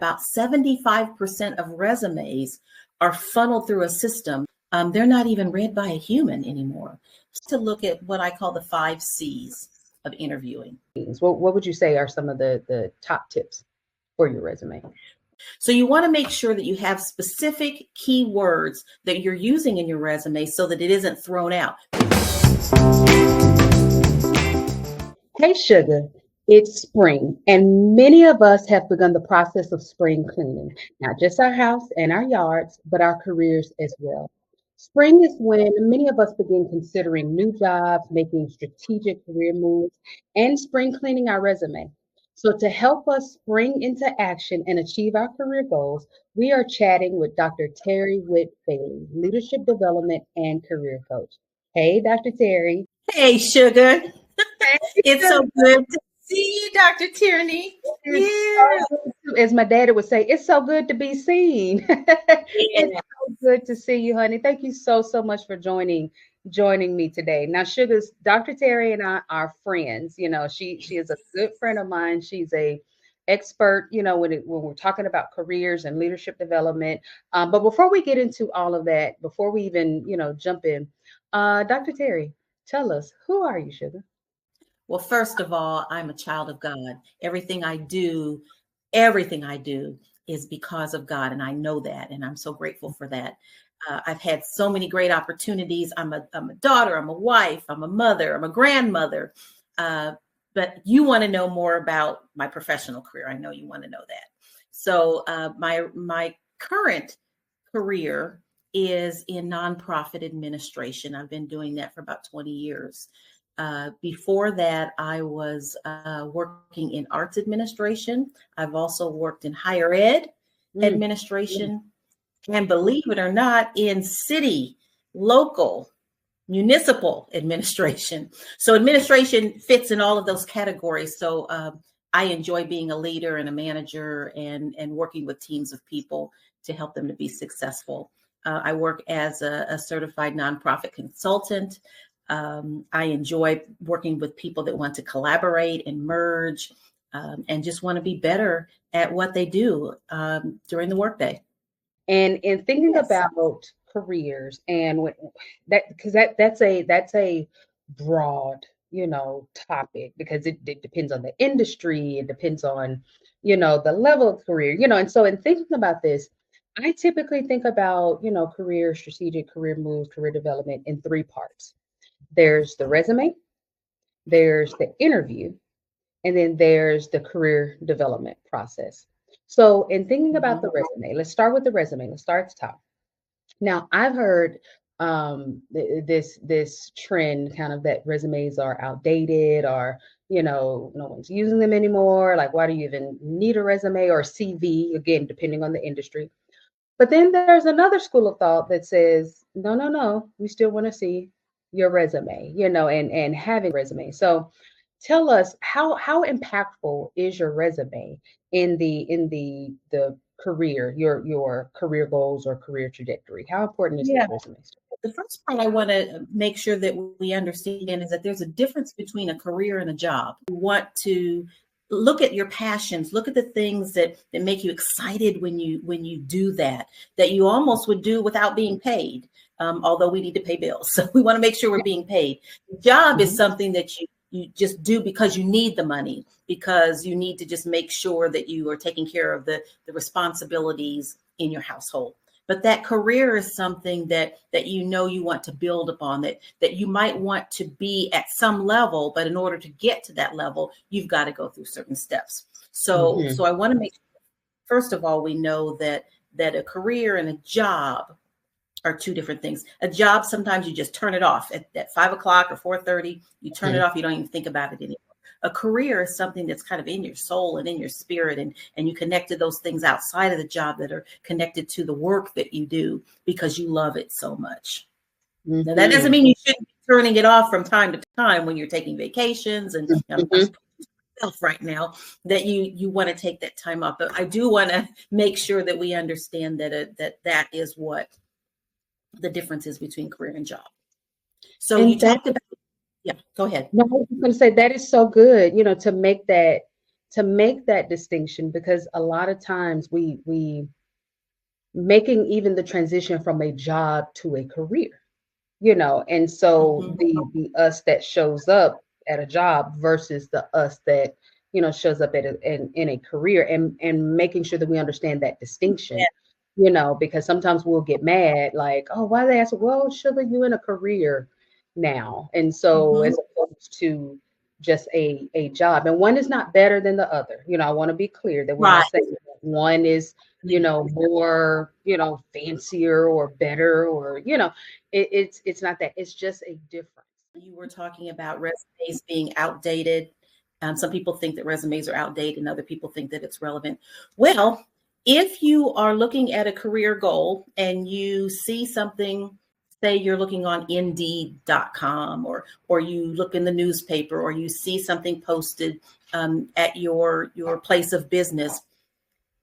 about 75% of resumes are funneled through a system. They're not even read by a human anymore. To look at what I call the 5 C's of interviewing. What would you say are some of the top tips for your resume? So you want to make sure that you have specific keywords that you're using in your resume so that it isn't thrown out. Hey, Suga, it's spring, and many of us have begun the process of spring cleaning, not just our house and our yards, but our careers as well. Spring is when many of us begin considering new jobs, making strategic career moves, and spring cleaning our resume. So, to help us spring into action and achieve our career goals, we are chatting with Dr. Terry Whitt Bailey, leadership development and career coach. Hey, Dr. Terry. Hey, Sugar. It's so good to see you, Dr. Tierney. Yeah. As my daddy would say, it's so good to be seen. It's so good to see you, honey. Thank you so much for joining me today. Now, Sugar's Dr. Terry and I are friends. You know, she is a good friend of mine. She's a expert, you know, when we're talking about careers and leadership development. But before we get into all of that, before we even, you know, jump in, Dr. Terry, tell us, who are you, Sugar? Well, first of all, I'm a child of God. Everything I do is because of God. And I know that. And I'm so grateful for that. I've had so many great opportunities. I'm a daughter, I'm a wife, I'm a mother, I'm a grandmother. But you want to know more about my professional career. I know you want to know that. So my current career is in nonprofit administration. I've been doing that for about 20 years. Before that, I was working in arts administration. I've also worked in higher ed administration, and believe it or not, in city, local, municipal administration. So administration fits in all of those categories. So I enjoy being a leader and a manager and working with teams of people to help them to be successful. I work as a certified nonprofit consultant. I enjoy working with people that want to collaborate and merge and just want to be better at what they do during the workday. And in thinking about careers and that, because that's a broad, you know, topic, because it depends on the industry, it depends on, you know, the level of career, you know. And so in thinking about this, I typically think about, you know, career, strategic career moves, career development in 3 parts. There's the resume, there's the interview, and then there's the career development process. So in thinking about the resume, let's start with the resume. Let's start at the top. Now, I've heard this trend kind of that resumes are outdated, or, you know, no one's using them anymore. Like, why do you even need a resume or CV? Again, depending on the industry. But then there's another school of thought that says, no, we still want to see your resume, you know, and having a resume. So tell us, how impactful is your resume in the career, your career goals or career trajectory? How important is that resume? The first part I want to make sure that we understand is that there's a difference between a career and a job. You want to look at your passions, look at the things that make you excited when you do that you almost would do without being paid. Although we need to pay bills. So we want to make sure we're being paid. The job is something that you just do because you need the money, because you need to just make sure that you are taking care of the responsibilities in your household. But that career is something that you know you want to build upon, that you might want to be at some level, but in order to get to that level, you've got to go through certain steps. So I want to make sure, first of all, we know that a career and a job are 2 different things. A job, sometimes you just turn it off at 5 o'clock or 4:30, you turn it off, you don't even think about it anymore. A career is something that's kind of in your soul and in your spirit, and you connect to those things outside of the job that are connected to the work that you do because you love it so much. Now, that doesn't mean you shouldn't be turning it off from time to time when you're taking vacations and right now that you want to take that time off. But I do want to make sure that we understand that is what the difference is between career and job. So you talked about, go ahead. No, I was going to say that is so good, you know, to make that to make that distinction, because a lot of times we making even the transition from a job to a career, and so Mhm. the us that shows up at a job versus the us that shows up in a career, and making sure that we understand that distinction, because sometimes we'll get mad like, oh, why they ask, well, Sugar, you in a career now, and so Mhm. as opposed to just a job, and one is not better than the other. I want to be clear that we're Right. not saying that one is more fancier or better, or it's not that. It's just a difference. You were talking about resumes being outdated. Some people think that resumes are outdated, and other people think that it's relevant. Well, if you are looking at a career goal and you see something, say you're looking on Indeed.com, or you look in the newspaper, or you see something posted at your place of business,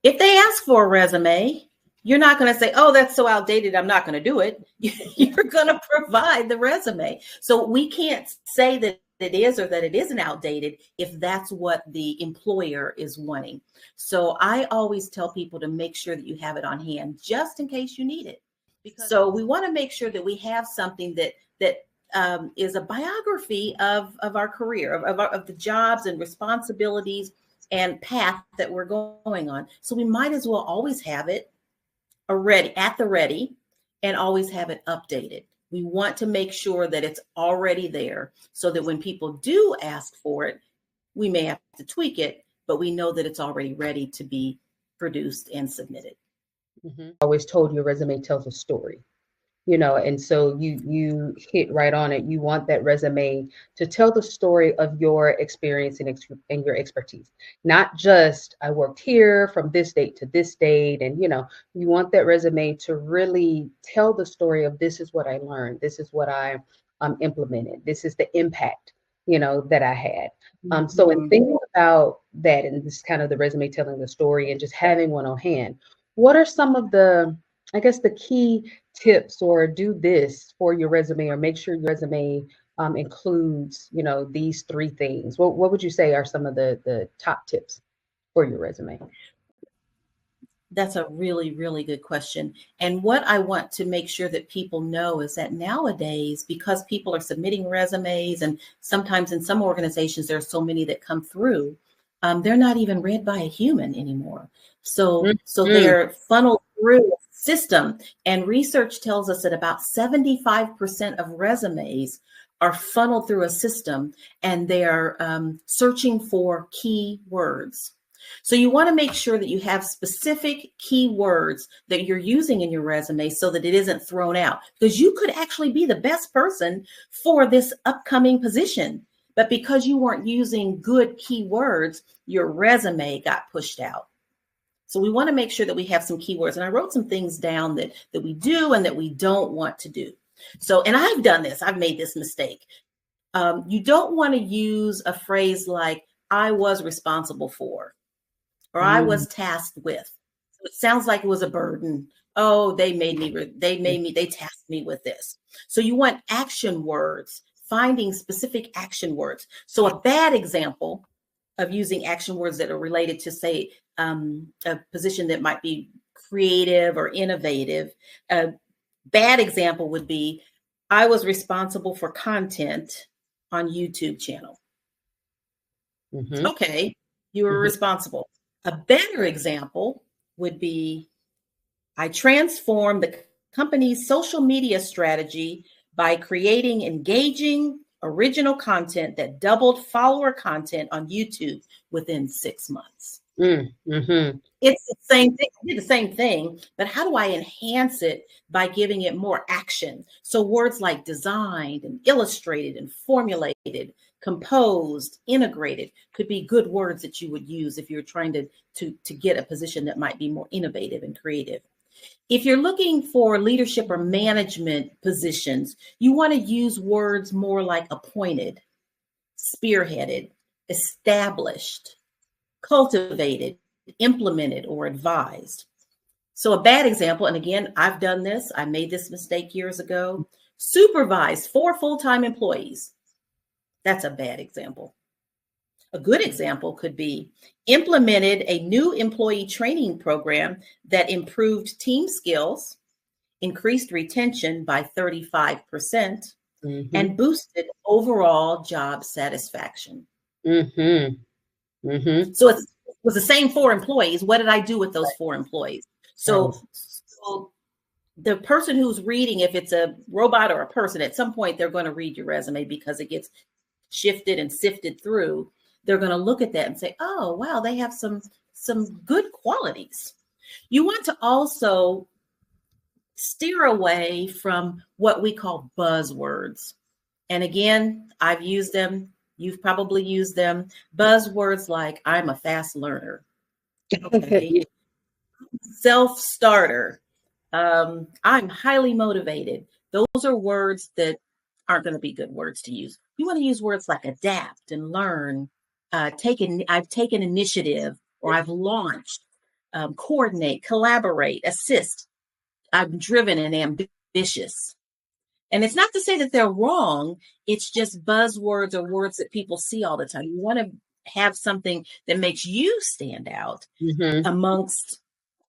if they ask for a resume, you're not going to say, oh, that's so outdated, I'm not going to do it. You're going to provide the resume. So we can't say that it is or that it isn't outdated if that's what the employer is wanting. So I always tell people to make sure that you have it on hand just in case you need it. So we want to make sure that we have something that is a biography of our career, of the jobs and responsibilities and path that we're going on. So we might as well always have it at the ready, and always have it updated. We want to make sure that it's already there so that when people do ask for it, we may have to tweak it, but we know that it's already ready to be produced and submitted. Always told your resume tells a story. And so you hit right on it. You want that resume to tell the story of your experience and your expertise, not just I worked here from this date to this date. And you want that resume to really tell the story of, this is what I learned, this is what I implemented, this is the impact that I had. So in thinking about that, and this kind of the resume telling the story and just having one on hand, what are some of I guess the key tips, or do this for your resume, or make sure your resume includes these three things? What would you say are some of the top tips for your resume? That's a really, really good question. And what I want to make sure that people know is that nowadays, because people are submitting resumes, and sometimes in some organizations, there are so many that come through, they're not even read by a human anymore. So Mm-hmm. they're funneled through a system. And research tells us that about 75% of resumes are funneled through a system, and they are searching for key words. So you want to make sure that you have specific keywords that you're using in your resume so that it isn't thrown out, because you could actually be the best person for this upcoming position. But because you weren't using good keywords, your resume got pushed out. So we want to make sure that we have some keywords. And I wrote some things down that we do and that we don't want to do. So, and I've done this, I've made this mistake. You don't want to use a phrase like, I was responsible for, or I was tasked with. So it sounds like it was a burden. Oh, they tasked me with this. So you want action words, finding specific action words. So a bad example of using action words that are related to, say, a position that might be creative or innovative. A bad example would be, I was responsible for content on YouTube channel. Mm-hmm. Okay, you were responsible. A better example would be, I transformed the company's social media strategy by creating engaging original content that doubled follower content on YouTube within 6 months. Mm-hmm. It's the same thing. I did the same thing, but how do I enhance it by giving it more action? So words like designed and illustrated and formulated, composed, integrated could be good words that you would use if you're trying to get a position that might be more innovative and creative. If you're looking for leadership or management positions, you want to use words more like appointed, spearheaded, established, cultivated, implemented, or advised. So a bad example, and again, I've done this, I made this mistake years ago, supervised 4 full-time employees. That's a bad example. A good example could be implemented a new employee training program that improved team skills, increased retention by 35%, Mm-hmm. and boosted overall job satisfaction. Mm-hmm. Mm-hmm. So it was the same 4 employees. What did I do with those 4 employees? Right. So the person who's reading, if it's a robot or a person, at some point they're going to read your resume because it gets shifted and sifted through. They're going to look at that and say, oh, wow, they have some good qualities. You want to also steer away from what we call buzzwords. And again, I've used them. You've probably used them. Buzzwords like I'm a fast learner. Okay. Self-starter. I'm highly motivated. Those are words that aren't going to be good words to use. You want to use words like adapt and learn, I've taken initiative, or I've launched, coordinate, collaborate, assist. I'm driven and ambitious. And it's not to say that they're wrong. It's just buzzwords or words that people see all the time. You want to have something that makes you stand out Mm-hmm. amongst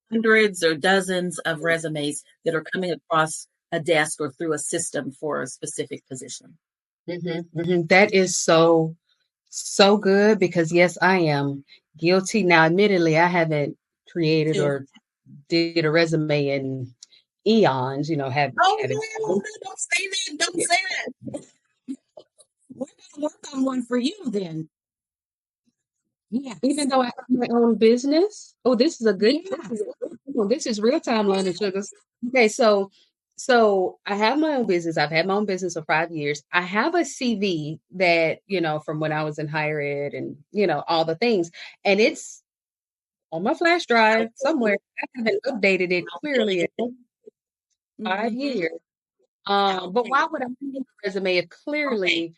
hundreds or dozens of resumes that are coming across a desk or through a system for a specific position. Mm-hmm. Mm-hmm. That is so good because yes, I am guilty. Now, admittedly, I haven't created Too. or did a resume in eons, Oh, having no, don't say that. Don't yeah. say that. We're going to work on one for you then. Even Yes. though I have my own business. Oh, this is a good Yes. this is real time learning, sugars. Okay, so I have my own business. I've had my own business for 5 years. I have a CV that, from when I was in higher ed and, all the things. And it's on my flash drive somewhere. I haven't updated it clearly in 5 years. But why would I need a resume if clearly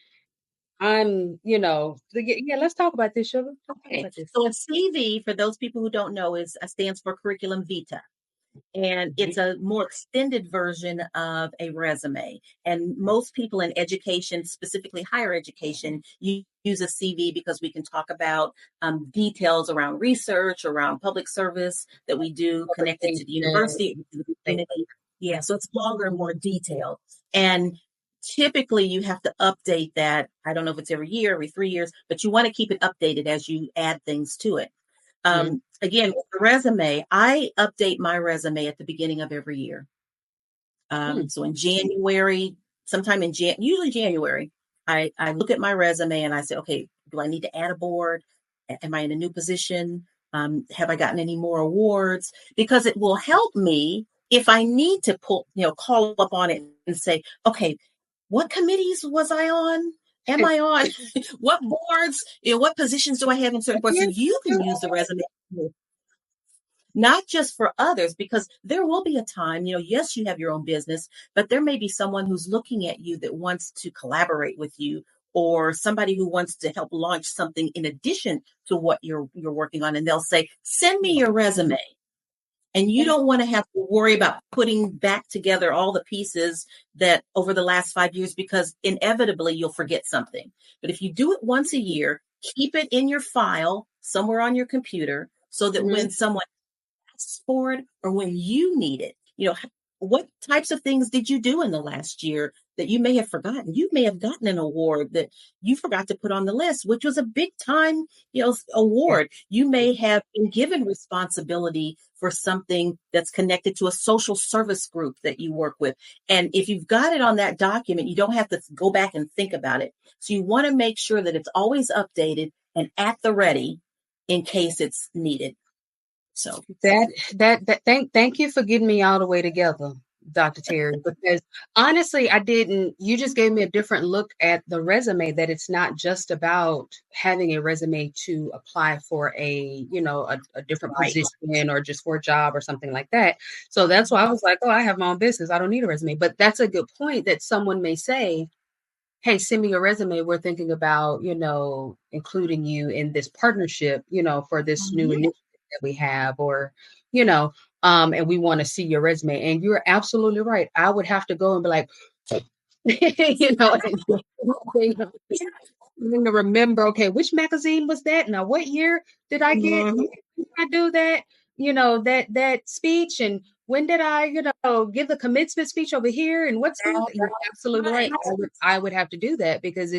I'm, yeah, let's talk about this, sugar. Let's talk Okay. about this. So a CV, for those people who don't know, is stands for curriculum vitae. And Mhm. it's a more extended version of a resume. And most people in education, specifically higher education, use a CV because we can talk about details around research, around public service that we do connected to the university, to the community. Yeah, so it's longer and more detailed. And typically you have to update that. I don't know if it's every year, every 3 years, but you want to keep it updated as you add things to it. Mhm. Again, with the resume, I update my resume at the beginning of every year. Mhm. So in January, sometime in usually January, I look at my resume and I say, okay, do I need to add a board? Am I in a new position? Have I gotten any more awards? Because it will help me if I need to call up on it and say, okay, what committees was I on? Am I on? What boards? What positions do I have in certain boards? So you can use the resume, not just for others, because there will be a time, yes, you have your own business, but there may be someone who's looking at you that wants to collaborate with you, or somebody who wants to help launch something in addition to what you're working on. And they'll say, send me your resume. And you don't want to have to worry about putting back together all the pieces that over the last 5 years, because inevitably you'll forget something. But if you do it once a year, keep it in your file somewhere on your computer so that Mhm. when someone for it or when you need it. What types of things did you do in the last year that you may have forgotten? You may have gotten an award that you forgot to put on the list, which was a big time, Yeah. award. You may have been given responsibility for something that's connected to a social service group that you work with. And if you've got it on that document, you don't have to go back and think about it. So you want to make sure that it's always updated and at the ready in case it's needed. So Thank you for getting me all the way together, Dr. Terry, because honestly, I didn't, you just gave me a different look at the resume, that it's not just about having a resume to apply for a different right. position or just for a job or something like that. So that's why I was like, oh, I have my own business. I don't need a resume. But that's a good point that someone may say, hey, send me your resume. We're thinking about, including you in this partnership, for this new Mhm. initiative that we have, or, and we want to see your resume. And you're absolutely right. I would have to go and be like, you know, and, having to remember, okay, which magazine was that? Now, what year did I get? Mhm. Did I do that? That speech, and when did I, give the commencement speech over here? And what school? You're absolutely right. Right. I would have to do that because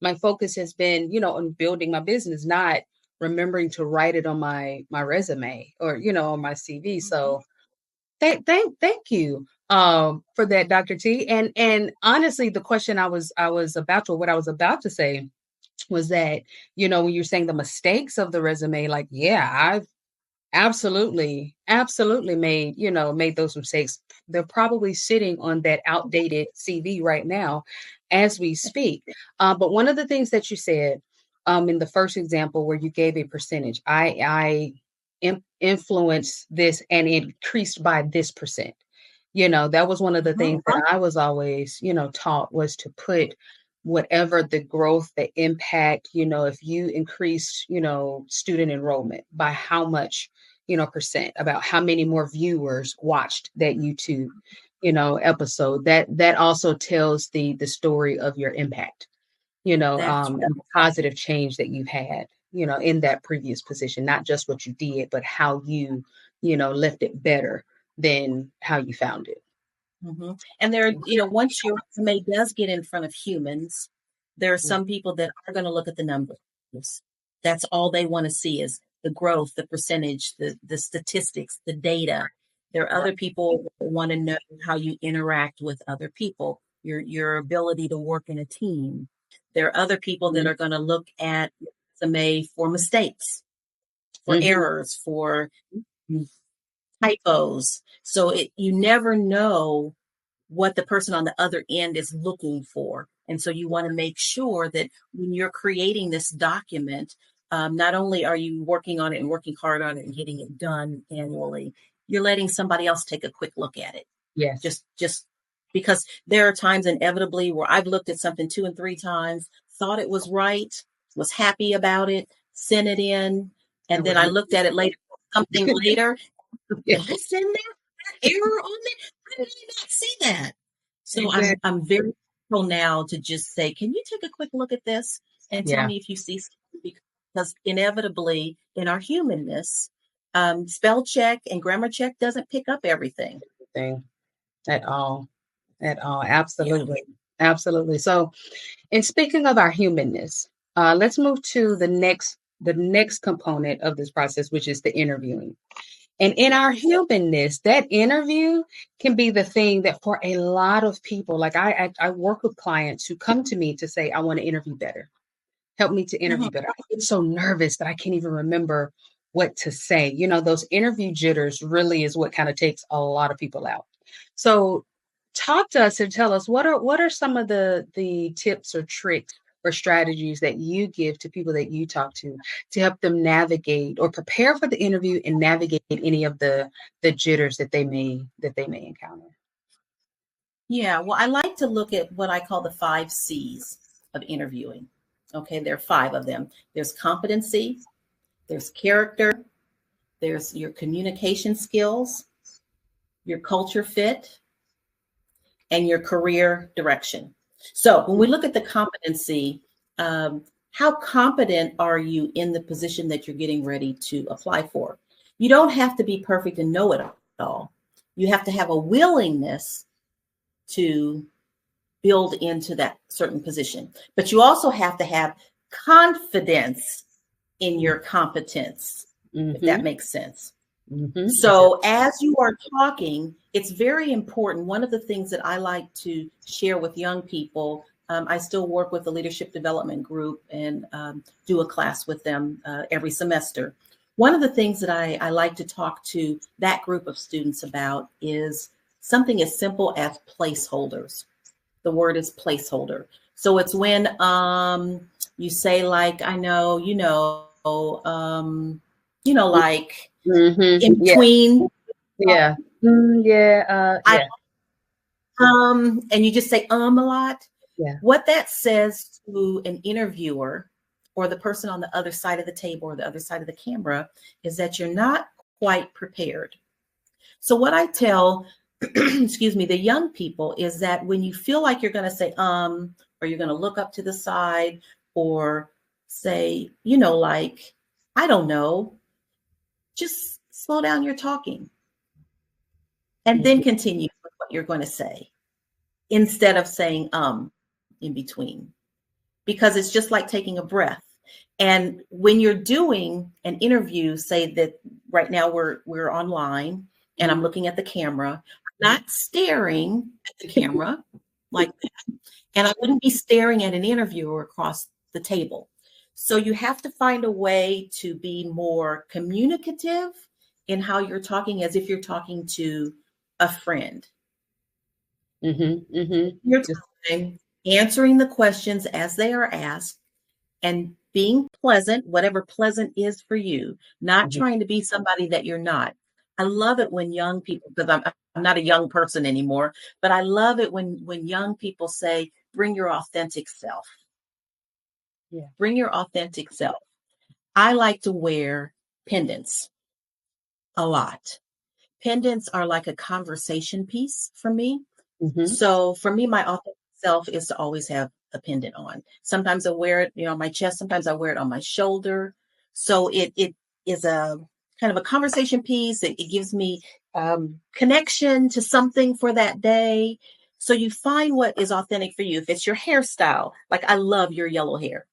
my focus has been, on building my business, not remembering to write it on my resume or, on my CV. Mhm. So thank you for that, Dr. T. And honestly, the question what I was about to say was that, when you're saying the mistakes of the resume, like, yeah, I've absolutely made those mistakes. They're probably sitting on that outdated CV right now as we speak. But one of the things that you said in the first example where you gave a percentage, I influenced this and it increased by this percent. That was one of the things that I was always, taught, was to put whatever the growth, the impact, if you increase, student enrollment by how much, percent, about how many more viewers watched that YouTube, episode, that also tells the story of your impact, That's right. and the positive change that you've had, in that previous position, not just what you did, but how you, left it better than how you found it. And once your resume does get in front of humans, there are some people that are going to look at the numbers. That's all they want to see is the growth, the percentage, the statistics, the data. There are other people that want to know how you interact with other people, your ability to work in a team. There are other people that Mhm. are going to look at resume for mistakes, for Mhm. errors, for typos. So you never know what the person on the other end is looking for. And so you want to make sure that when you're creating this document, not only are you working on it and working hard on it and getting it done annually, you're letting somebody else take a quick look at it. Yes. Just because there are times inevitably where I've looked at something 2 and 3 times, thought it was right, was happy about it, sent it in, It and then was I looked at it later, something later. yeah, Did I send that error on it? I did not see that. So exactly. I'm very careful now to just say, can you take a quick look at this and tell Yeah. me if you see something? Because inevitably in our humanness, spell check and grammar check doesn't pick up everything. Thing at all. At all. Yeah. Absolutely. Absolutely. So, and speaking of our humanness, let's move to the next component of this process, which is the interviewing. And in our humanness, that interview can be the thing that for a lot of people, like I work with clients who come to me to say, I want to interview better. Help me to interview Mhm. better. I get so nervous that I can't even remember what to say. Those interview jitters really is what kind of takes a lot of people out. So talk to us and tell us what are some of the tips or tricks or strategies that you give to people that you talk to help them navigate or prepare for the interview and navigate any of the jitters that they may encounter. Yeah. Well, I like to look at what I call the 5 C's of interviewing. Okay. There are 5 of them. There's competency, there's character, there's your communication skills, your culture fit, and your career direction. So when we look at the competency, how competent are you in the position that you're getting ready to apply for? You don't have to be perfect and know it all. You have to have a willingness to build into that certain position, but you also have to have confidence in your competence, if that Mm-hmm. makes sense. Mm-hmm. So, as you are talking, it's very important. One of the things that I like to share with young people, I still work with the leadership development group and do a class with them every semester. One of the things that I like to talk to that group of students about is something as simple as placeholders. The word is placeholder. So it's when you say, like, I know, like Mm-hmm. in Yeah. between, Yeah. Yeah. I Yeah. and you just say a lot. Yeah. What that says to an interviewer or the person on the other side of the table or the other side of the camera is that you're not quite prepared. So what I tell excuse me, the young people is that when you feel like you're going to say, or you're going to look up to the side or say, like, I don't know, just slow down your talking and then Mhm. continue with what you're going to say instead of saying, in between, because it's just like taking a breath. And when you're doing an interview, say that right now we're online and I'm looking at the camera, not staring at the camera like that. And I wouldn't be staring at an interviewer across the table. So you have to find a way to be more communicative in how you're talking, as if you're talking to a friend. Mhm. Mhm. Your Just time answering the questions as they are asked and being pleasant, whatever pleasant is for you, not mhm. trying to be somebody that you're not. I love it when young people, because I'm not a young person anymore, but I love it when young people say, bring your authentic self. Yeah. Bring your authentic self. I like to wear pendants a lot. Pendants are like a conversation piece for me. Mhm. So for me, my authentic self is to always have a pendant on. Sometimes I wear it, on my chest. Sometimes I wear it on my shoulder. So it is a kind of a conversation piece. It gives me connection to something for that day. So you find what is authentic for you. If it's your hairstyle, like I love your yellow hair.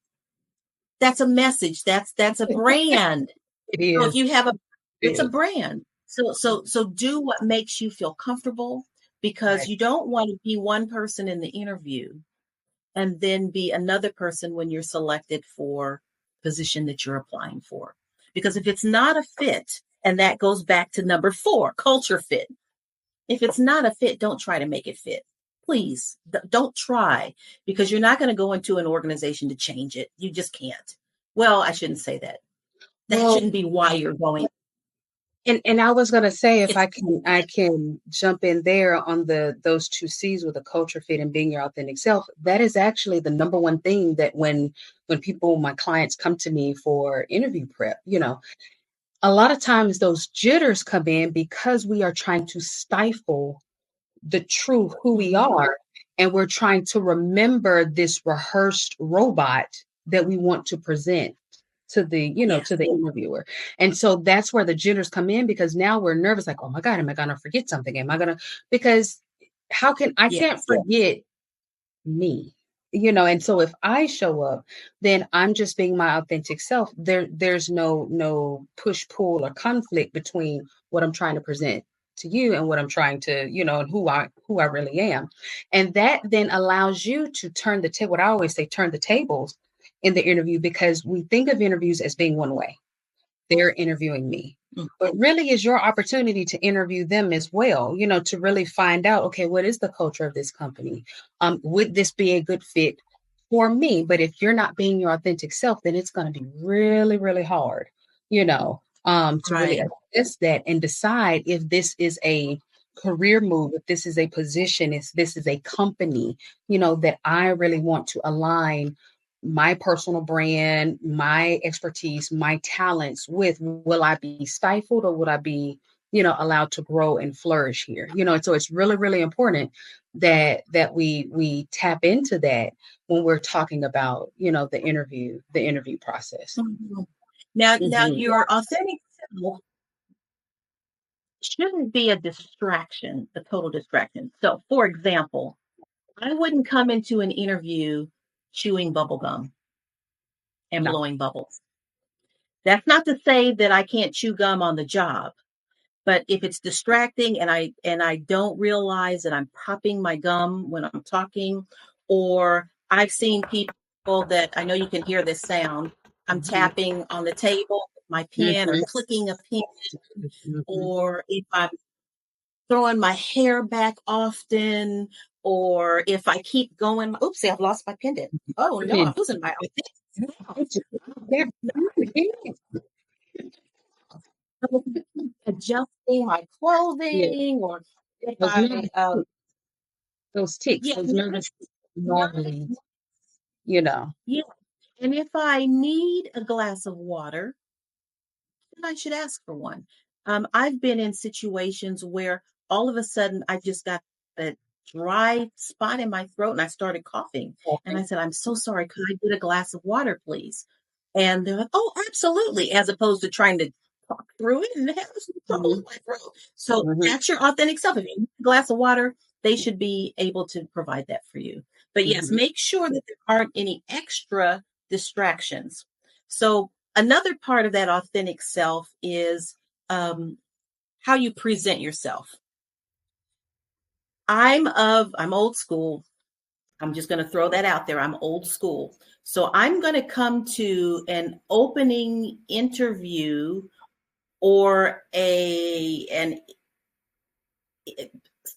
That's a message. That's a brand. It So if is. you have It it's a is. brand. So do what makes you feel comfortable, because Right. you don't want to be one person in the interview and then be another person when you're selected for position that you're applying for. Because if it's not a fit, and that goes back to number 4, culture fit. If it's not a fit, don't try to make it fit. Please don't try, because you're not going to go into an organization to change it. You just can't. Well, I shouldn't say that. That Well, shouldn't be why you're going. and I was gonna say if It's I can jump in there on those two C's with a culture fit and being your authentic self. That is actually the number one thing that when people, my clients come to me for interview prep, a lot of times those jitters come in because we are trying to stifle the true who we Mhm. are. And we're trying to remember this rehearsed robot that we want to present to Yes, to the interviewer. And so that's where the jitters come in because now we're nervous, like, oh my God, am I gonna forget something? Am I gonna because how can I can't yes. forget me, and so if I show up, then I'm just being my authentic self. There's no push pull or conflict between what I'm trying to present to you and what I'm trying to, and who I really am. And that then allows you to turn the table. What I always say, turn the tables in the interview, because we think of interviews as being one way. They're interviewing me. Mm. But really is your opportunity to interview them as well, to really find out, okay, what is the culture of this company? Would this be a good fit for me? But if you're not being your authentic self, then it's going to be really, really hard, to really Right. assess that and decide if this is a career move, if this is a position, if this is a company, that I really want to align my personal brand, my expertise, my talents with. Will I be stifled or would I be, allowed to grow and flourish here? And so it's really, really important that we tap into that when we're talking about, the interview process. Mhm. Now Mhm. your authentic self shouldn't be a distraction, a total distraction. So, for example, I wouldn't come into an interview chewing bubble gum and No. blowing bubbles. That's not to say that I can't chew gum on the job, but if it's distracting and I don't realize that I'm popping my gum when I'm talking, or I've seen people that I know you can hear this sound. I'm Mhm. tapping on the table with my pen or Mhm. clicking a pen, Mhm. or if I'm throwing my hair back often, or if I keep going, oopsie, I've lost my pendant. Oh no, I'm Pen. losing my Yeah. adjusting my Yeah. clothing, or if Those nervous, I those ticks, yeah, those nervous nervous, normally, you know. yeah. And if I need a glass of water, then I should ask for one. I've been in situations where all of a sudden I just got a dry spot in my throat and I started coughing. And I said, I'm so sorry. Could I get a glass of water, please? And they're like, oh, absolutely. As opposed to trying to talk through it and have some trouble with my throat. So that's your authentic self. If you need a glass of water, they should be able to provide that for you. But yes, make sure that there aren't any extra distractions. So another part of that authentic self is how you present yourself. I'm old school. I'm just going to throw that out there. I'm old school. So I'm going to come to an opening interview or a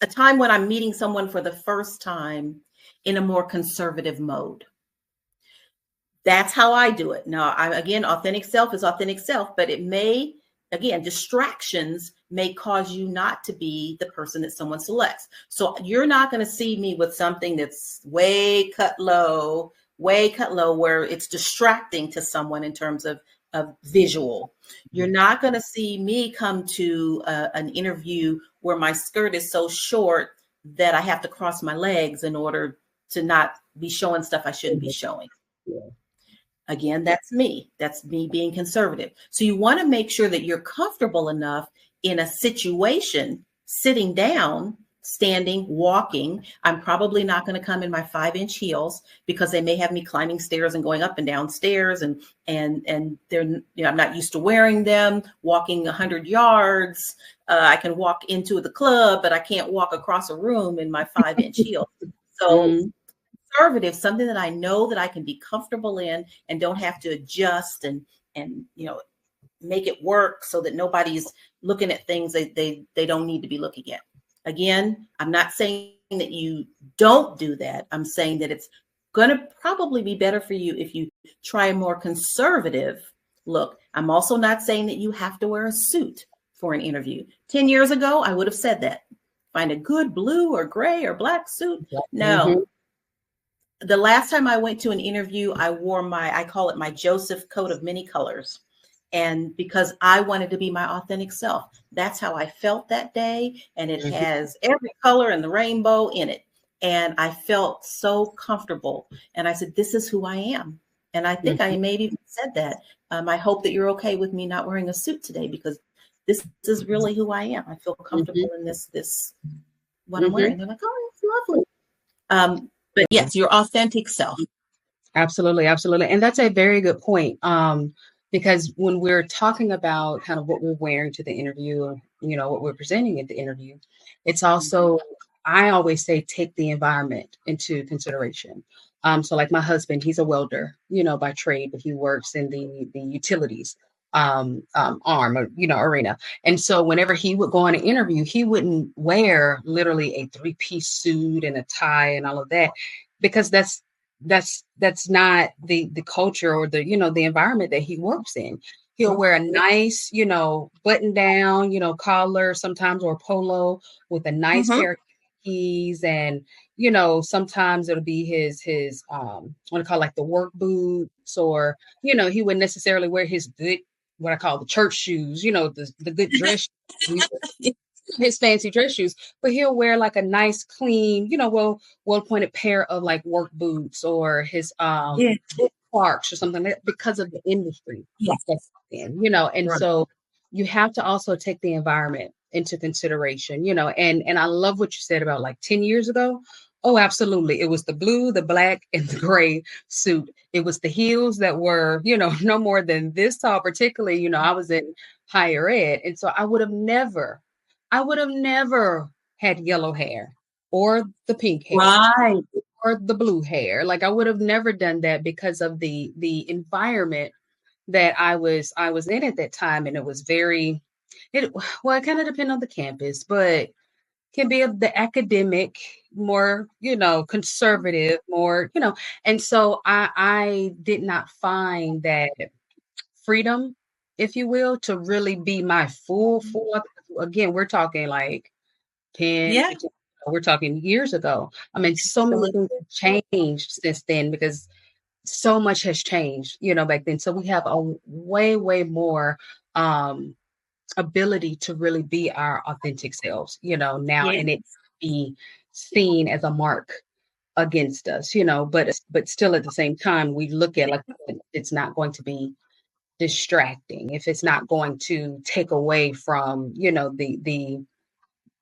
time when I'm meeting someone for the first time in a more conservative mode. That's how I do it. Now, again, authentic self is authentic self, but it may, again, distractions may cause you not to be the person that someone selects. So you're not going to see me with something that's way cut low, where it's distracting to someone in terms of visual. You're not going to see me come to an interview where my skirt is so short that I have to cross my legs in order to not be showing stuff I shouldn't be showing. Again, that's me. That's me being conservative. So you want to make sure that you're comfortable enough in a situation, sitting down, standing, walking. I'm probably not going to come in my 5-inch heels because they may have me climbing stairs and going up and down stairs, and they're, I'm not used to wearing them. Walking 100 yards, I can walk into the club, but I can't walk across a room in my 5-inch heels. So conservative, something that I know that I can be comfortable in and don't have to adjust and make it work so that nobody's looking at things they don't need to be looking at. Again, I'm not saying that you don't do that. I'm saying that it's going to probably be better for you if you try a more conservative look. I'm also not saying that you have to wear a suit for an interview. 10 years ago, I would have said that. Find a good blue or gray or black suit. No. The last time I went to an interview, I wore I call it my Joseph coat of many colors. And because I wanted to be my authentic self, that's how I felt that day. And it has every color in the rainbow in it. And I felt so comfortable. And I said, this is who I am. And I think I maybe even said that. I hope that you're okay with me not wearing a suit today, because this is really who I am. I feel comfortable in this what I'm wearing. They're like, oh, it's lovely. But yes, your authentic self. Absolutely. Absolutely. And that's a very good point. Because when we're talking about kind of what we're wearing to the interview, or, what we're presenting at the interview, it's also, I always say, take the environment into consideration. So like my husband, he's a welder, by trade, but he works in the utilities arm, arena. And so whenever he would go on an interview, he wouldn't wear literally a 3-piece suit and a tie and all of that, because that's not the culture or the the environment that he works in. He'll wear a nice button down collar sometimes, or polo with a nice pair of keys, and sometimes it'll be his what I call like the work boots, or he wouldn't necessarily wear his good, what I call the church shoes, the good dress shoes, his fancy dress shoes, but he'll wear like a nice, clean, well pointed pair of like work boots, or his Clarks or something like that, because of the industry that's in, and so you have to also take the environment into consideration, and I love what you said about like 10 years ago. Oh, absolutely. It was the blue, the black, and the gray suit. It was the heels that were, no more than this tall, particularly, I was in higher ed. And so I would have never had yellow hair, or the pink hair, or the blue hair. Like I would have never done that, because of the environment that I was in at that time. And it was it kind of depends on the campus, but can be of the academic, more, conservative, more, and so I did not find that freedom, if you will, to really be my full, again, we're talking like 10, 15, we're talking years ago. I mean, so many things have changed since then, because so much has changed, back then. So we have a way, way more ability to really be our authentic selves, now, Yeah. and it be seen as a mark against us, but still at the same time, we look at like it's not going to be distracting, if it's not going to take away from,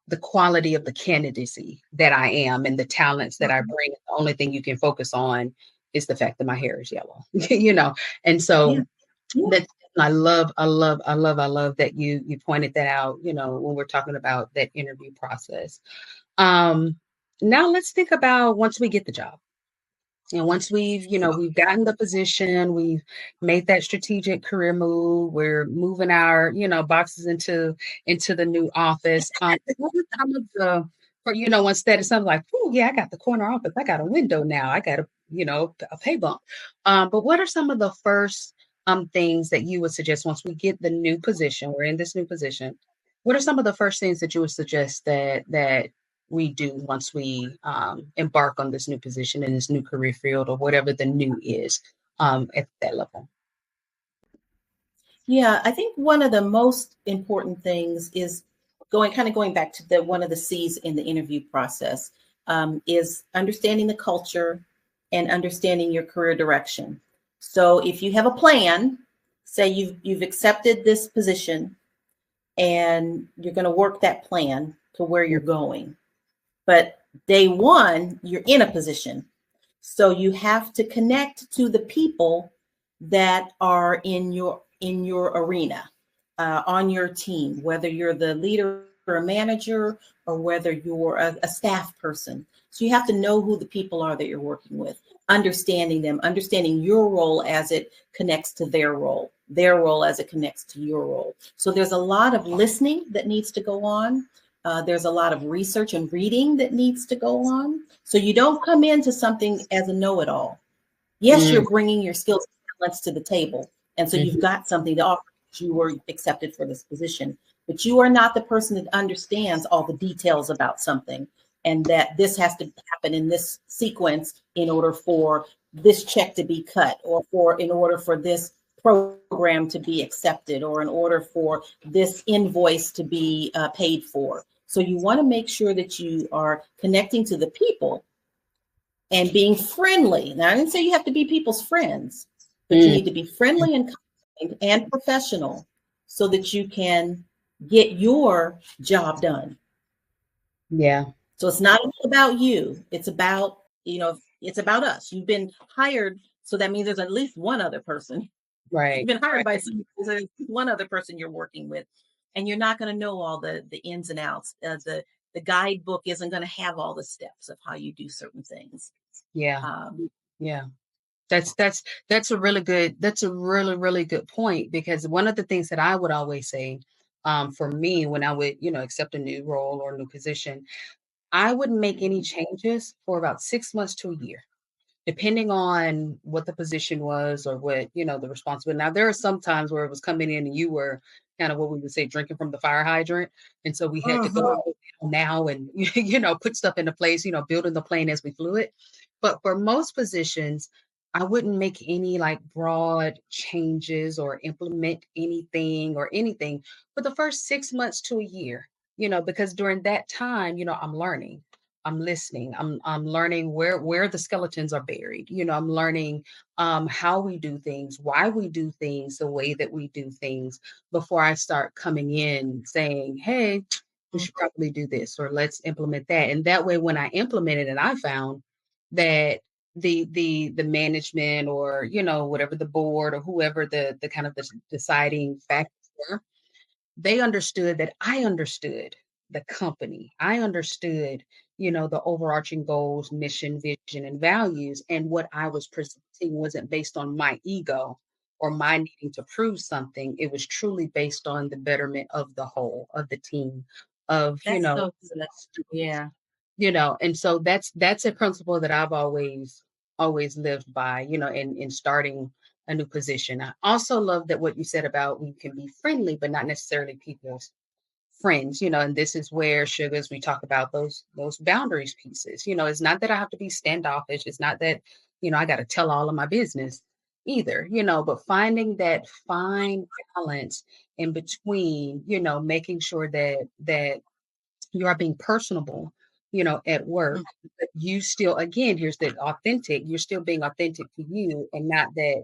the quality of the candidacy that I am and the talents that I bring. The only thing you can focus on is the fact that my hair is yellow, And Yeah. so Yeah. that I love that you pointed that out, when we're talking about that interview process. Um, Now let's think about once we get the job. And once we've gotten the position, we've made that strategic career move, we're moving our, boxes into the new office. What are some of the, for, instead of something like, oh yeah, I got the corner office, I got a window now, I got a pay bump. But what are some of the first things that you would suggest once we get the new position, we're in this new position? What are some of the first things that you would suggest that we do once we embark on this new position in this new career field or whatever the new is at that level? Yeah, I think one of the most important things is going back to the one of the C's in the interview process, is understanding the culture and understanding your career direction. So if you have a plan, say you've accepted this position and you're going to work that plan to where you're going. But day one, you're in a position. So you have to connect to the people that are in your arena, on your team, whether you're the leader or a manager or whether you're a staff person. So you have to know who the people are that you're working with, understanding them, understanding your role as it connects to their role as it connects to your role. So there's a lot of listening that needs to go on. There's a lot of research and reading that needs to go on. So you don't come into something as a know-it-all. Yes, Mm, you're bringing your skills and talents to the table. And so you've mhm. got something to offer. You were accepted for this position, but you are not the person that understands all the details about something and that this has to happen in this sequence in order for this check to be cut or in order for this program to be accepted or in order for this invoice to be paid for. So you want to make sure that you are connecting to the people and being friendly. Now, I didn't say you have to be people's friends, but you Mm, need to be friendly and kind and professional so that you can get your job done. yeah, So it's not about you. It's about us. You've been hired. So that means there's at least one other person. You've right. been hired by someone, there's one other person you're working with. And you're not going to know all the ins and outs. The guidebook isn't going to have all the steps of how you do certain things. Yeah, Um, yeah. That's a really good point, because one of the things that I would always say, for me, when I would, accept a new role or a new position, I wouldn't make any changes for about 6 months to a year, depending on what the position was or what, the responsibility. Now, there are some times where it was coming in and you were kind of what we would say drinking from the fire hydrant. And so we had to mhm. go now and, put stuff into place, building the plane as we flew it. But for most positions, I wouldn't make any like broad changes or implement anything for the first 6 months to a year, because during that time, I'm learning. I'm listening. I'm learning where the skeletons are buried. I'm learning how we do things, why we do things the way that we do things before I start coming in saying, "Hey, we should probably do this or let's implement that." And that way, when I implemented it, I found that the management or whatever the board or whoever the kind of the deciding factors were, they understood that I understood the company. I understood, the overarching goals, mission, vision, and values. And what I was presenting wasn't based on my ego or my needing to prove something. It was truly based on the betterment of the whole, of the team, of, That's so good. students, Yeah. and so that's a principle that I've always lived by, in starting a new position. I also love that what you said about we can be friendly, but not necessarily people's friends, and this is where sugars we talk about those boundaries pieces. It's not that I have to be standoffish. It's not that, I got to tell all of my business. either, but finding that fine balance in between, making sure that you are being personable, at work, Mm. but you still, again, here's the authentic, you're still being authentic to you, and not that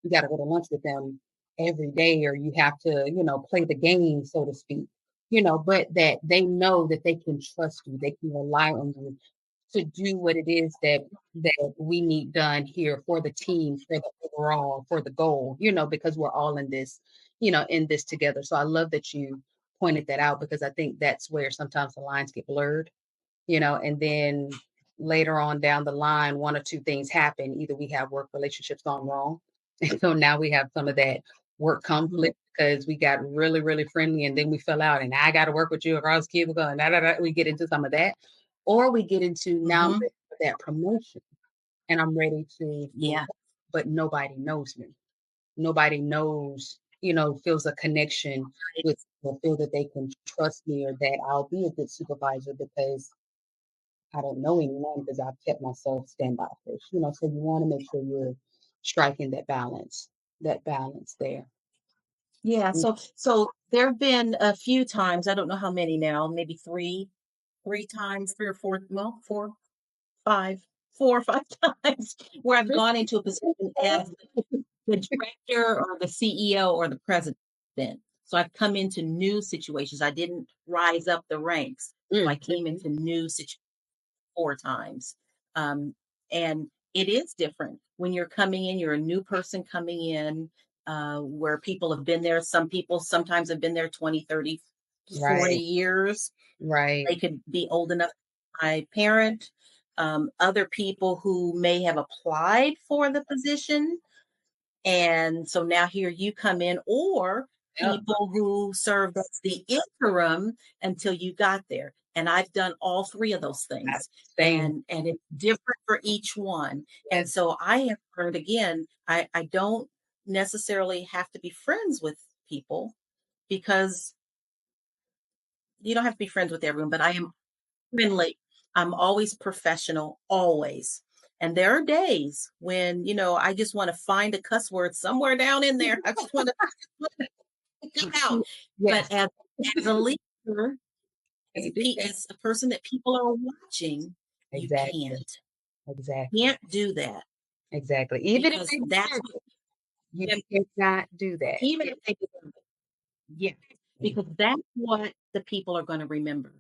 you got to go to lunch with them every day or you have to, play the game, so to speak, but that they know that they can trust you, they can rely on you to do what it is that we need done here for the team, for the overall, for the goal, because we're all in this together. So I love that you pointed that out because I think that's where sometimes the lines get blurred, and then later on down the line, one or two things happen. Either we have work relationships gone wrong. And so now we have some of that work Mhm. conflict because we got really, really friendly and then we fell out and I got to work with you across the cubicle and da, da, da. We get into some of that. Or we get into now I'm Mhm. ready for that promotion and I'm ready to, Yeah. but nobody knows me. Nobody knows, feels a connection with, or feel that they can trust me or that I'll be a good supervisor because I don't know anyone because I've kept myself standoffish, so you want to make sure you're striking that balance there. Yeah. Mm. So there have been a few times, I don't know how many now, maybe three times, three or four, well, five, 4 or 5 times where I've gone into a position as the director or the CEO or the president. So I've come into new situations. I didn't rise up the ranks. So I Mm, came into new situations 4 times. Um, and it is different when you're coming in, you're a new person coming in, where people have been there. Some people sometimes have been there 20, 30, 40 right, years. right, They could be old enough. My parent, other people who may have applied for the position and so now here you come in, or yep, people who served as the interim until you got there. And I've done all three of those that's things. same, And it's different for each one. And yes, so I have heard again, I don't necessarily have to be friends with people because you don't have to be friends with everyone, but I am friendly. I'm always professional, always. And there are days when, I just want to find a cuss word somewhere down in there. I just want to come out. yes, But as a leader, can't do that. as a person that people are watching, you Exactly, can't. exactly, Can't do that exactly. Even if because they that's deserve what, it, you cannot do that. even if they deserve it. Yes, because that's what the people are going to remember.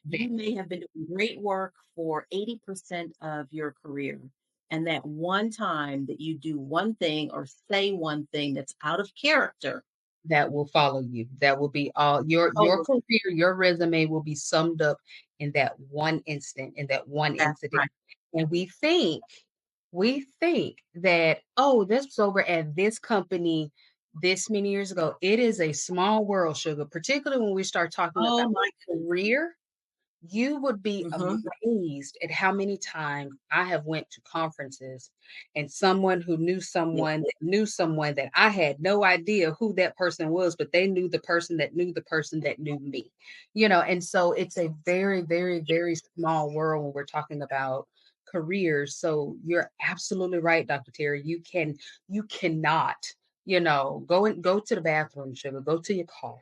You may have been doing great work for 80% of your career. And that one time that you do one thing or say one thing that's out of character. That will follow you. That will be all your Oh, career, your resume will be summed up in that one instant, in that one that's incident. right. And we think that, oh, this was over at this company this many years ago. It is a small world, sugar, particularly when we start talking about Oh my career. You would be goodness. amazed at how many times I have went to conferences and someone who knew Yeah. someone that knew someone that I had no idea who that person was, but they knew the person that knew the person that knew me. And so it's a very, very, very small world when we're talking about careers. So you're absolutely right, Dr. Terry. You cannot, go to the bathroom, sugar, go to your car,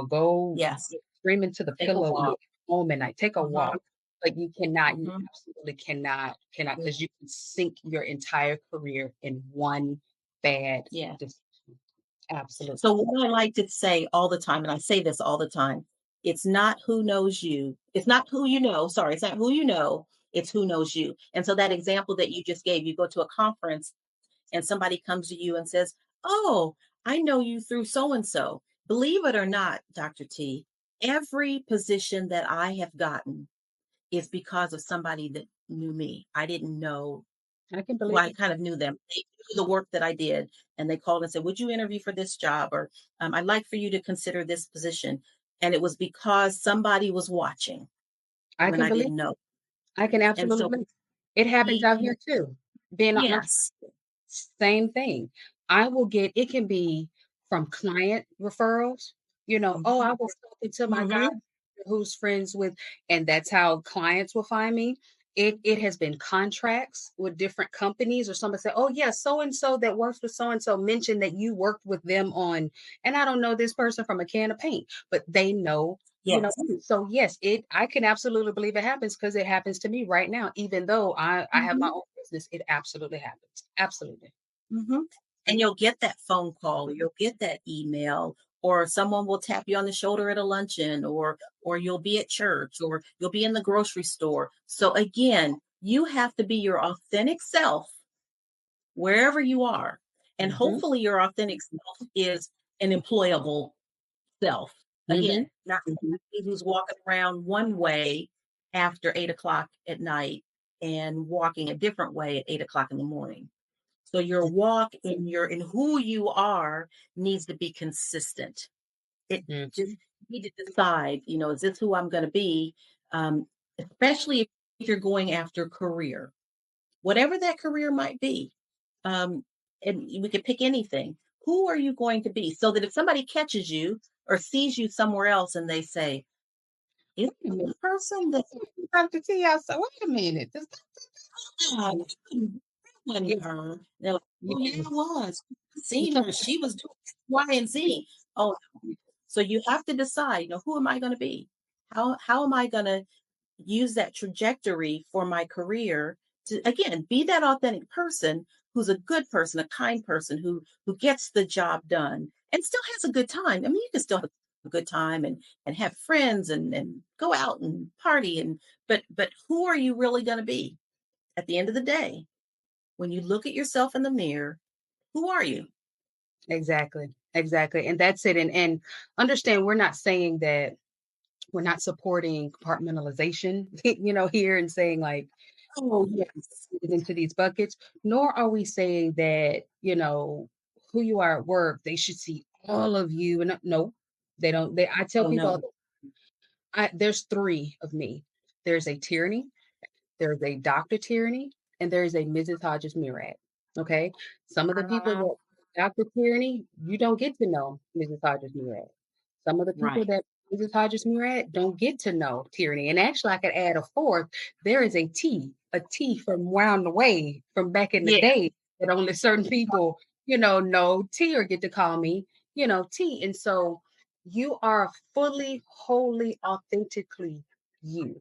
go Yes. scream into the Take a pillow walk. home at night, take a Hmm. walk. Like you Hmm. absolutely cannot, because you can sink your entire career in one bad Yeah. decision. Absolutely. So what I like to say all the time, and I say this all the time, it's not who knows you. It's not who you know. Sorry, it's not who you know. It's who knows you. And so that example that you just gave, you go to a conference and somebody comes to you and says, "Oh, I know you through so and so." Believe it or not, Dr. T, every position that I have gotten is because of somebody that knew me. I didn't know, I can well, believe I it. kind of knew them. They knew the work that I did, and they called and said, "Would you interview for this job?" Or "I'd like for you to consider this position." And it was because somebody was watching I when can I believe didn't know. I can And absolutely so, believe it happens out he- here too. Being an entrepreneur, yes. same thing. I will get it can be from client referrals, oh, I was talking to my guy Hmm. who's friends with, and that's how clients will find me. it has been contracts with different companies, or somebody say, oh yeah, so and so that works with so and so mentioned that you worked with them on, and I don't know this person from a can of paint, but they know, Yes. so yes, it I can absolutely believe it happens, because it happens to me right now. Even though I have my Hmm. own business, it absolutely happens. Absolutely. Hmm. And you'll get that phone call, or you'll get that email, or someone will tap you on the shoulder at a luncheon, or you'll be at church, or you'll be in the grocery store. So again, you have to be your authentic self wherever you are. And Hmm. hopefully your authentic self is an employable self. Hmm. Again, not Hmm. somebody who's walking around one way after 8 o'clock at night and walking a different way at 8 o'clock in the morning. So your walk in who you are needs to be consistent. It just, Hmm. you need to decide, is this who I'm going to be? Um, Especially if you're going after career, whatever that career might be. Um, and we could pick anything. Who are you going to be? So that if somebody catches you or sees you somewhere else and they say, is Wait a this minute. the person that Dr. T, I said, wait a minute. God, Yeah, wasn't her? They're like, oh yeah, yeah. it was. I seen her. She was doing Y and Z. Oh, so you have to decide, who am I going to be? How am I going to use that trajectory for my career to again be that authentic person who's a good person, a kind person who gets the job done and still has a good time. I mean, you can still have a good time and have friends and go out and party but who are you really going to be at the end of the day when you look at yourself in the mirror? Who are you? Exactly. Exactly. And that's it. And understand, we're not saying that we're not supporting compartmentalization, here, and saying like Oh yes. get into these buckets, nor are we saying that, who you are at work, they should see all of you. And no, they don't. I tell Oh people, no. there's three of me. There's a tyranny, there's a Dr. Tyranny, and there's a Mrs. Hodges Murad. Okay. Some of the people Wow. that Dr. Tyranny, you don't get to know Mrs. Hodges Murad. Some of the people Right. that Mrs. Hodges Murad don't get to know Tyranny. And actually, I could add a fourth. There is a T from round the way from back in the Yeah. day that only certain people, know T, or get to call me, T. And so you are fully, wholly, authentically you.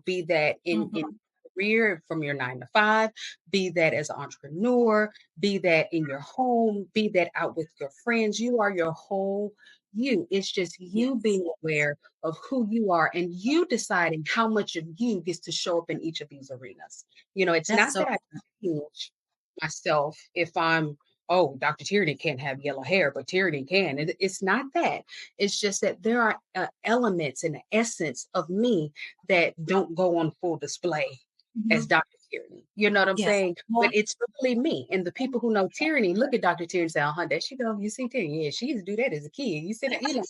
Be that in Mhm. career from your 9 to 5, be that as an entrepreneur, be that in your home, be that out with your friends. You are your whole you. It's just you Yes. being aware of who you are, and you deciding how much of you gets to show up in each of these arenas. It's That's not so that I change myself if I'm, oh, Dr. Tyranny can't have yellow hair, but Tyranny can. It's not that. It's just that there are elements and the essence of me that don't go on full display as Mhm. Dr. Tyranny. You know what I'm Yes. saying? But it's really me. And the people who know Tyranny look at Dr. Tyranny and say, huh, there she go. You see Tyranny. Yeah, she used to do that as a kid. You see that,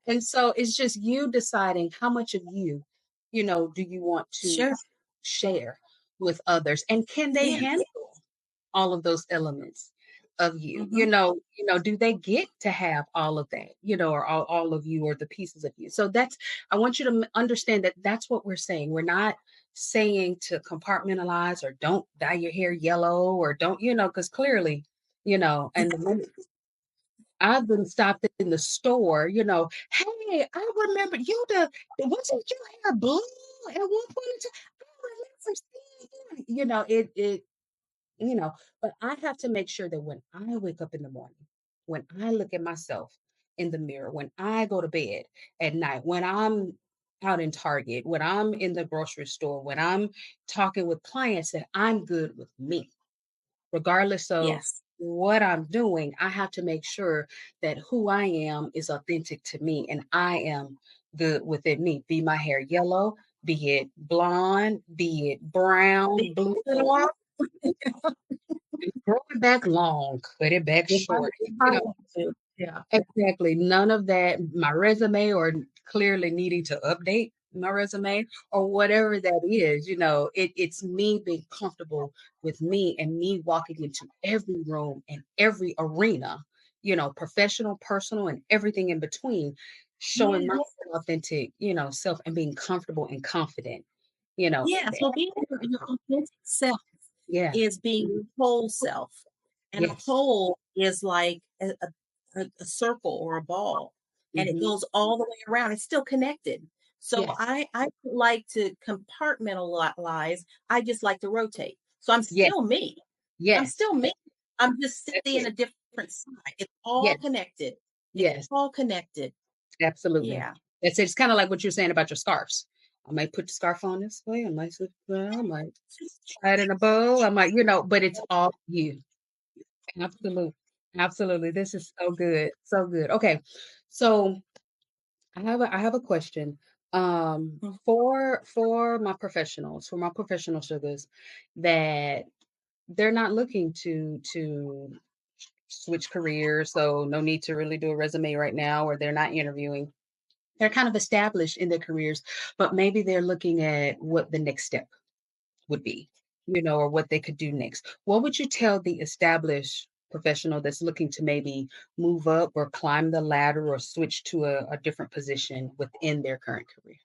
And so it's just you deciding how much of you, do you want to Sure. share with others? And can they Yes. handle all of those elements of you? Mhm. Do they get to have all of that, or all of you, or the pieces of you? So I want you to understand that that's what we're saying. We're not saying to compartmentalize, or don't dye your hair yellow, or don't, because clearly, and the moment I've been stopped in the store, hey, I remember you, wasn't your hair blue at one point in time? I remember seeing you. But I have to make sure that when I wake up in the morning, when I look at myself in the mirror, when I go to bed at night, when I'm out in Target, when I'm in the grocery store, when I'm talking with clients, that I'm good with me, regardless of Yes. what I'm doing. I have to make sure that who I am is authentic to me, and I am good within me. Be my hair yellow, be it blonde, be it brown, Be blue, more grow it back long, cut it back if I short. if I want to. Yeah. Exactly. None of that, my resume, or clearly needing to update my resume, or whatever that is, it's me being comfortable with me, and me walking into every room and every arena, professional, personal, and everything in between, showing Yeah. my authentic, self, and being comfortable and confident Yeah, so being your authentic self Yeah. is being your whole self. And a Yes. whole is like a circle or a ball, and it Hmm. goes all the way around. It's still connected. So Yes. I like to compartmentalize. I just like to rotate. So I'm Yes. still me. I'm Yes. still me. I'm just That's seeing it. a different side. It's all Yes. connected. It's Yes. all connected. Absolutely. Yeah. It's kind of like what you're saying about your scarves. I might put the scarf on this way. I might sit well, I might tie it in a bow. I might, but it's all you. Absolutely. Absolutely. This is so good. So good. Okay. So I have a question. Mm. For my professional sugars that they're not looking to switch careers, so no need to really do a resume right now, or they're not interviewing. They're kind of established in their careers, but maybe they're looking at what the next step would be, or what they could do next. What would you tell the established professional that's looking to maybe move up or climb the ladder or switch to a different position within their current career?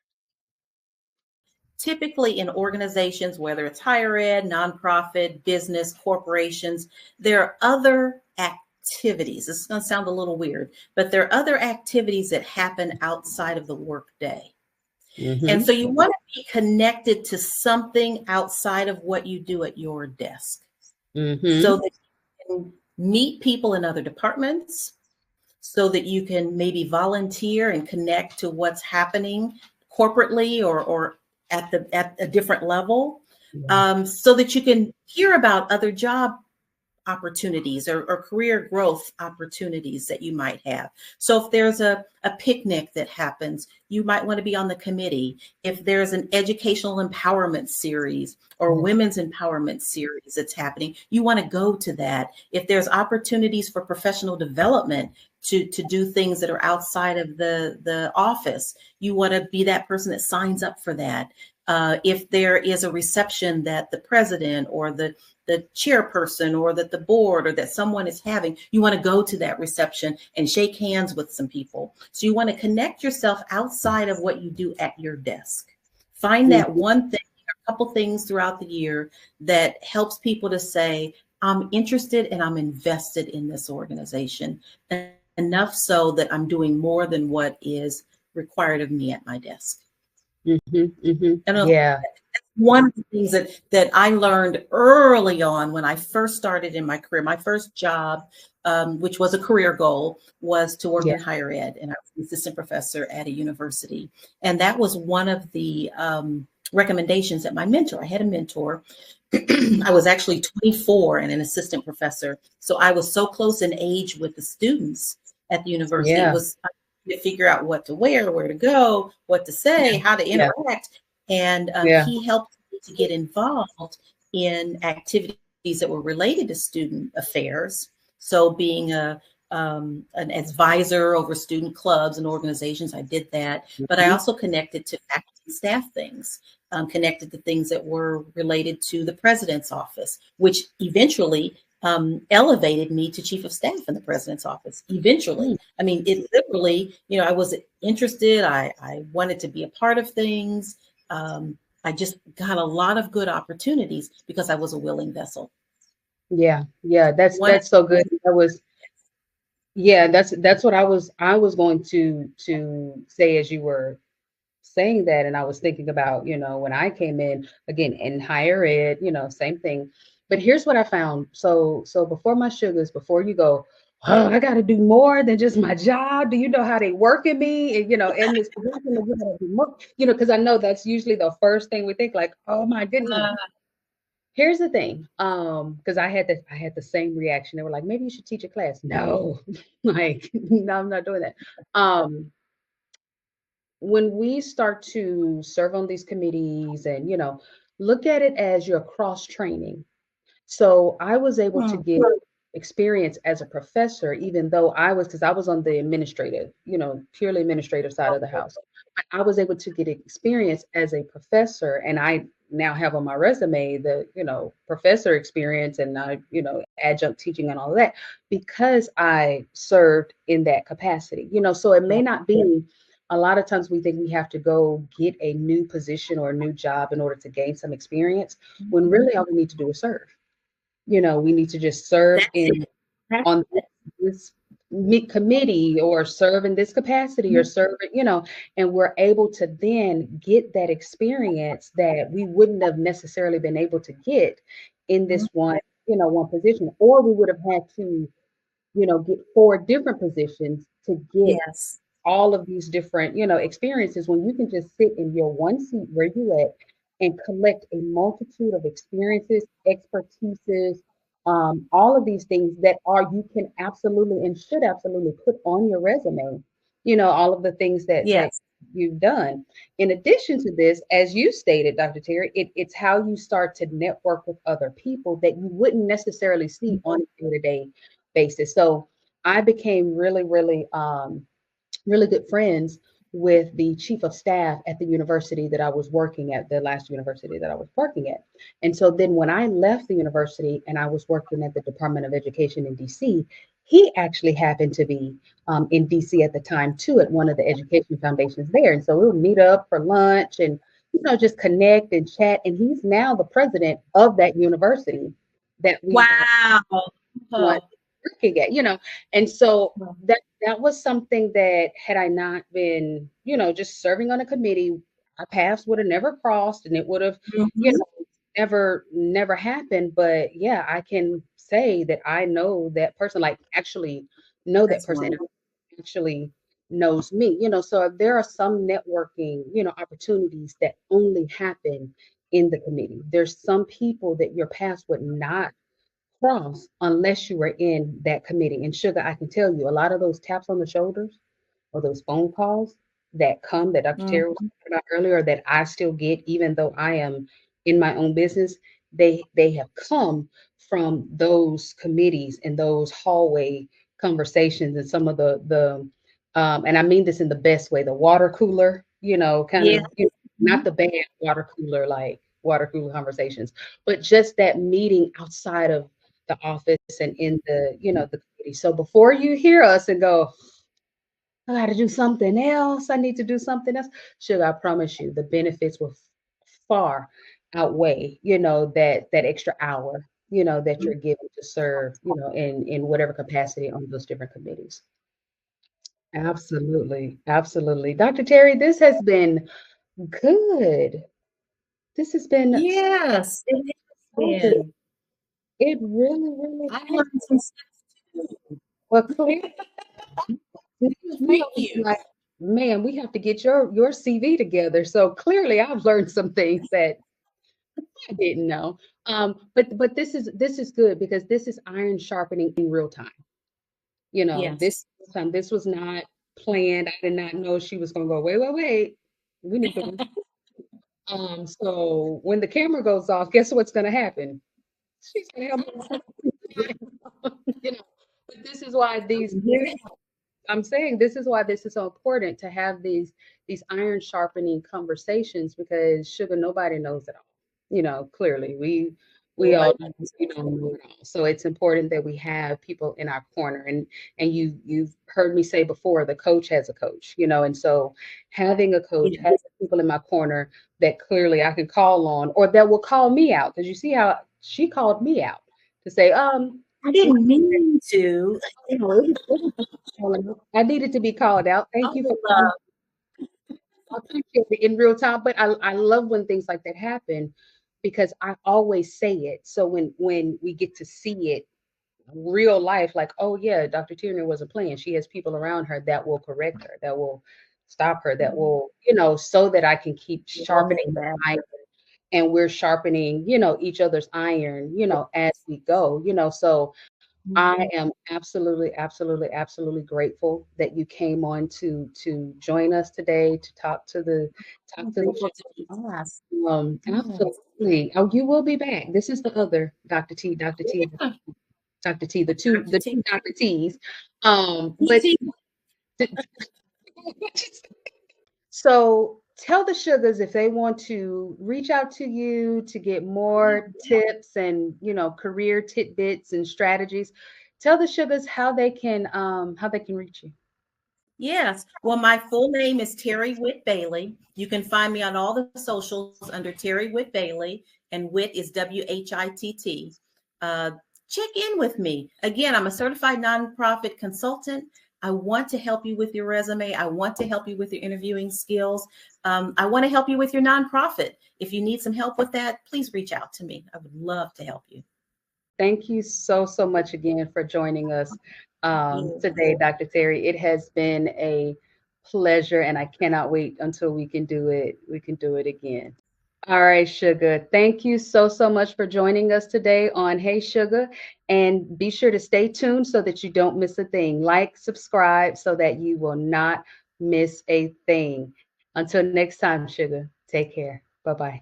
Typically in organizations, whether it's higher ed, nonprofit, business, corporations, there are other activities. This is going to sound a little weird, but there are other activities that happen outside of the workday. And Mm-hmm. so you want to be connected to something outside of what you do at your desk so Mm-hmm. that you can meet people in other departments, so that you can maybe volunteer and connect to what's happening corporately or at a different level, Yeah. so that you can hear about other job opportunities or career growth opportunities that you might have. So if there's a picnic that happens, you might want to be on the committee. If there's an educational empowerment series or Yes. women's empowerment series that's happening, you want to go to that. If there's opportunities for professional development to do things that are outside of the office, you want to be that person that signs up for that. If there is a reception that the president or the chairperson or that the board or that someone is having, you want to go to that reception and shake hands with some people. So you want to connect yourself outside of what you do at your desk. Find that Mhm. one thing, a couple things throughout the year that helps people to say, I'm interested and I'm invested in this organization enough so that I'm doing more than what is required of me at my desk. Mhm. Mhm. I don't know, Yeah. one of the things that I learned early on when I first started in my career, my first job, which was a career goal, was to work Yeah. in higher ed, and I was an assistant professor at a university, and that was one of the recommendations that my mentor. I had a mentor. I was actually 24 and an assistant professor, so I was so close in age with the students at the university. It Yeah. was to figure out what to wear, where to go, what to say, Yeah. how to Yeah. interact. And Yeah. he helped me to get involved in activities that were related to student affairs. So being an advisor over student clubs and organizations, I did that. But I Mhm. also connected to faculty and staff things, connected to things that were related to the president's office, which eventually elevated me to chief of staff in the president's office. Eventually, Mm. I mean, it literally, I was interested. I wanted to be a part of things. I just got a lot of good opportunities because I was a willing vessel. Yeah. Yeah. That's One, that's so good. That was Yeah, that's what I was going to say as you were saying that, and I was thinking about, when I came in again in higher ed, same thing. But here's what I found. So before my sugars, before you go, oh, I got to do more than just my job. Do you know how they work in me? And in this position, you gotta do more, because I know that's usually the first thing we think, like, oh my goodness. Here's the thing, because I had the same reaction. They were like, maybe you should teach a class. No, like, no, I'm not doing that. Um, when we start to serve on these committees and look at it as your cross training. So I was able to hmm, get experience as a professor, even though because I was on the administrative, purely administrative side of the house. But I was able to get experience as a professor, and I now have on my resume the, professor experience and adjunct teaching and all of that because I served in that capacity. So it may yeah, not be A lot of times we think we have to go get a new position or a new job in order to gain some experience, when Mhm. really all we need to do is serve. We need to just serve That's in it. That's on it. this committee, or serve in this capacity, or Mhm. serve, and we're able to then get that experience that we wouldn't have necessarily been able to get in Mhm. this one position, or we would have had to, get four different positions to get Yes. all of these different, experiences, when you can just sit in your one seat where you at and collect a multitude of experiences, expertises, all of these things that are you can absolutely and should absolutely put on your resume. All of the things that Yes. you've done. In addition to this, as you stated, Dr. Terry, it's how you start to network with other people that you wouldn't necessarily see on Mhm. a day-to-day basis. So I became really, really really good friends with the chief of staff at the university that I was working at, the last university that I was working at. And so then when I left the university and I was working at the Department of Education in DC, he actually happened to be in DC at the time too, at one of the education foundations there. And so we would meet up for lunch and, just connect and chat. And he's now the president of that university that we have Wow. one Oh. working at, and so Well, that was something that, had I not been, just serving on a committee, our paths would have never crossed, and it would have, you mhm. know, never happened. But yeah, I can say that I know that person, like actually know that That's person, and wonderful. actually knows me, so there are some networking, opportunities that only happen in the committee. There's some people that your paths would not cross unless you were in that committee. And Sugar, I can tell you, a lot of those taps on the shoulders or those phone calls that come, that Dr. Terry was Mhm. talking about earlier, that I still get, even though I am in my own business, they have come from those committees and those hallway conversations, and some of the and I mean this in the best way, the water cooler, kind Yeah. of, not Mhm. the bad water cooler, like water cooler conversations, but just that meeting outside of the office and in the, the committee. So before you hear us and go, I got to do something else, I need to do something else, sugar, I promise you, the benefits will far outweigh, that extra hour, that you're given to serve, in whatever capacity on those different committees. Absolutely, absolutely. Dr. Terry, this has been good. This has been Yes, it has so good. been. It really, really I've has. learned some stuff too. Well, clearly, we Thank always you. like, man, we have to get your CV together. So clearly, I've learned some things that I didn't know. But this is good, because this is iron sharpening in real time. Yes. This was not planned. I did not know she was going to go. Wait, wait, wait. We need to. So when the camera goes off, guess what's going to happen? She's going to have, you know. But this is why these. Here. I'm saying this is why this is so important, to have these iron sharpening conversations, because sugar, nobody knows it all. Clearly we all, Nobody knows. don't know it all. So it's important that we have people in our corner, and you've heard me say before, the coach has a coach, and so having a coach, Yeah. having people in my corner that clearly I can call on, or that will call me out, because you see how she called me out to say, I didn't mean to. I needed to be called out. Thank Oh, you for calling. I appreciate it in real time, but I love when things like that happen, because I always say it. So when we get to see it real life, like, oh yeah, Dr. Tierney wasn't playing. She has people around her that will correct her, that will stop her, that will, so that I can keep woman sharpening the that. iron, and we're sharpening, each other's iron, as we go, so I Mhm. am absolutely, absolutely, absolutely grateful that you came on to join us today, to talk I'm to the grateful to be asked. Yes. absolutely. Oh, you will be back. This is the other Dr. T, Dr. T, Yeah. Dr. T, the two Dr. the T. two Dr. T's. But PT. so tell the sugars, if they want to reach out to you to get more tips and, career tidbits and strategies. Tell the sugars how they can reach you. Yes. Well, my full name is Terry Whitt Bailey. You can find me on all the socials under Terry Whitt Bailey, and Whitt is Whitt. Check in with me. Again, I'm a certified nonprofit consultant. I want to help you with your resume. I want to help you with your interviewing skills. I want to help you with your nonprofit. If you need some help with that, please reach out to me. I would love to help you. Thank you so, so much again for joining us You. today, Dr. Terry. It has been a pleasure, and I cannot wait until we can do it. We can do it again. All right, Suga. Thank you so, so much for joining us today on Hey Suga. And be sure to stay tuned so that you don't miss a thing. Like, subscribe so that you will not miss a thing. Until next time, Suga, take care. Bye-bye.